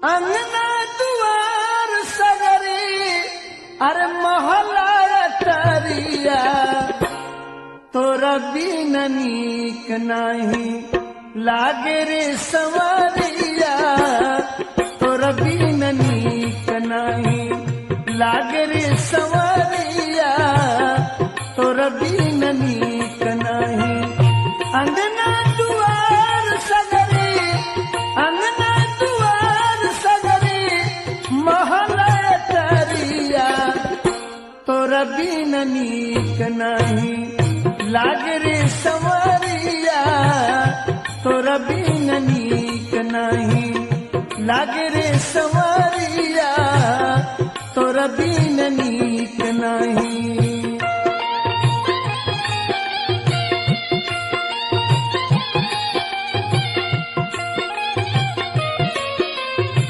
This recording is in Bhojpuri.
अंगना दुआर सगरी अरे मोहल्ला तरिया तोरा बिन नीक नाही लागे रे संवरिया तोरा बिन नीक नाही लागे रे संवरिया तोरा बिन नीक नाही अंगना दुआर सगरी अंगना दुआर सगरी महला तरिया तोरा बिन नीक नाही लागे रे संवरिया तोरा बिन नीक नाही लागे रे संवरिया तोरा बिन नीक नाही।